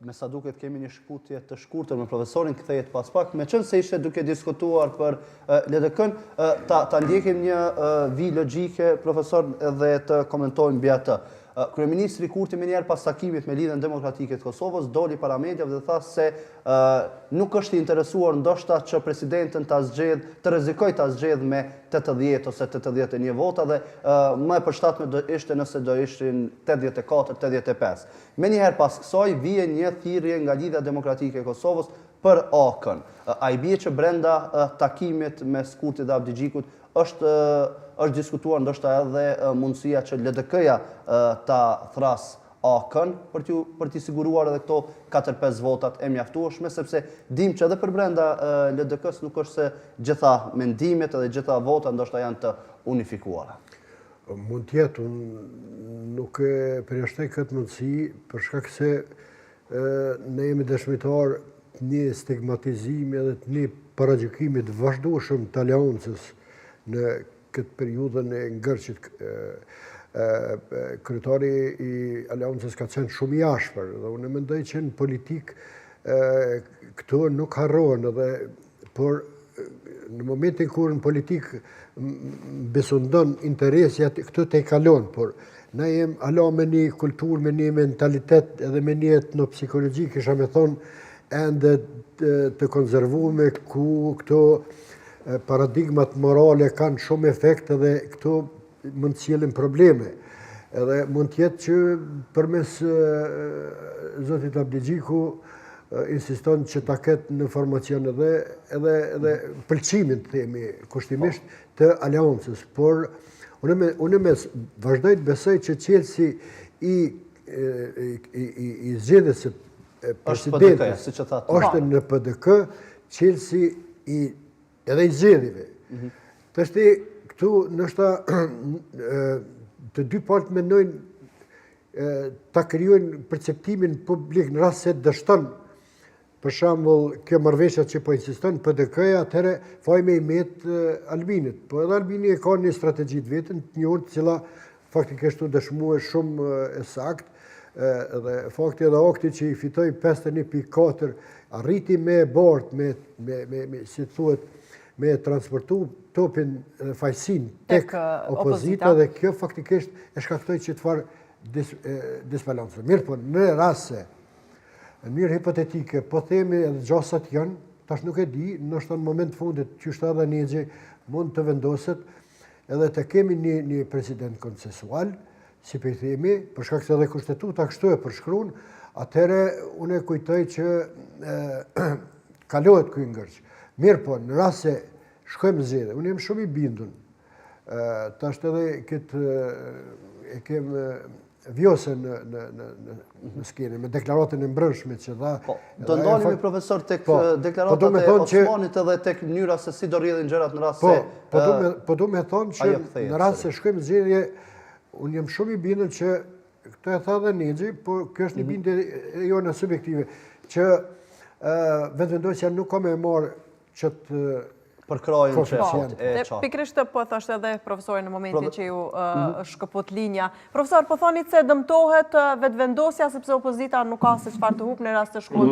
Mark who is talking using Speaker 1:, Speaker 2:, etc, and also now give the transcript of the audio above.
Speaker 1: me sa duket kemi një shkputje të shkurtër me profesorin, kthehet pas pak, me qenë se ishte duke diskutuar për LDK-n, ta ndjekim një vijë logjike, profesor, edhe të komentojmë mbi atë. Kryeministri Kurti më njëherë pas takimit me Lidhjen Demokratike të Kosovës doli para mediave dhe tha se nuk është i interesuar ndoshta që presidentën të rrezikoj ta zgjedh me 80 ose 81 vota dhe më e përshtatshme do ishte nëse do ishin 84-85. Më njëherë pas kësaj vjen një thirrje nga Lidhja Demokratike e Kosovës për AK-n. Ai bie që brenda takimit mes Kurtit dhe Abdigjikut është diskutuar ndoshta edhe mundësia që LDK-ja ta thras AK-n për t'i siguruar edhe këto 4-5 votat e mjaftueshme, sepse dim që edhe për brenda LDK-s nuk është se gjitha mendimet edhe gjitha votat ndoshta janë të unifikuara.
Speaker 2: Mund t'jetë, nuk e përjashtoj këtë mundësi për shkak se ne jemi dëshmitar të një stigmatizimi edhe të një paragjykimi të vazhdueshëm të aleancës në këtë periudhën e ngërçit. Kryetari i aleancës ka qenë shumë i ashpër dhe unë mendoj që në politik këto nuk harrohen edhe por në momentin kur në politik besundon interesi këto te kalon, por na jem alo me një kulturë, me një mentalitet edhe me një etnopsikologji, kisha me thonë ende të konservume ku këto paradigmat morale kanë shumë efekt edhe këto mund të sjellin probleme. Edhe mund të jetë që përmes zotit Abdigjiku insiston që ta ketë në formacion edhe pëlqimin, themi kushtimisht, të aleancës. Por unë vazhdoj të besoj që qelësi i zgjedhjes së presidentit është në PDK, qelësi edhe i zgjedhjeve. Tashti këtu nështë të dy palët mendojnë ta krijojnë perceptimin publik në rast se dështon. Për shembull, kjo marrëveshja që po insiston PDK-ja, atëherë fajme i met Albinit. Po edhe Albini ka një strategji të vetën, të njohur, të cila faktikisht u dëshmuar shumë e saktë. Dhe fakti edhe akti që i fitoi 51.4 arriti me bart, si thuhet, me transportu topin fajsin tek opozita dhe kjo faktikisht e shkaktoi që të farë disbalancë. Mirë po, në rase, në mirë hipotetike, po themi edhe gjasat janë, tash nuk e di, nështë në moment fundit që shtë edhe njëgje mund të vendoset edhe të kemi një president konsensual, si për i themi, për shkak se edhe kushtetuta kështu e përshkruan, atëherë unë e kujtoj që kalohet ky ngërç. Mirë po, në rast se shkojmë zgjedhje, unë jam shumë i bindun. Tash edhe këtë e kem vjose në skenë, me deklaratën e mbrëmshme që dha.
Speaker 1: Do ndalemi profesor tek deklaratat e Osmanit edhe tek mënyra se si do rrjedhin gjërat në rast se
Speaker 2: po do me thonë që në rast se shkojmë zgjedhje, unë jam shumë i bindun që këtë e tha dhe Nexhi, por kjo është një bindje jone subjektive, që vetëvendosja nuk ka me marrë që të
Speaker 1: përkrojnë
Speaker 3: që pikrisht po thashtë edhe profesori në momentin që ju shkëput linja. Profesor, po thonit se dëmtohet vetëvendosja sepse opozita nuk ka se çfarë të hup në rast të shkut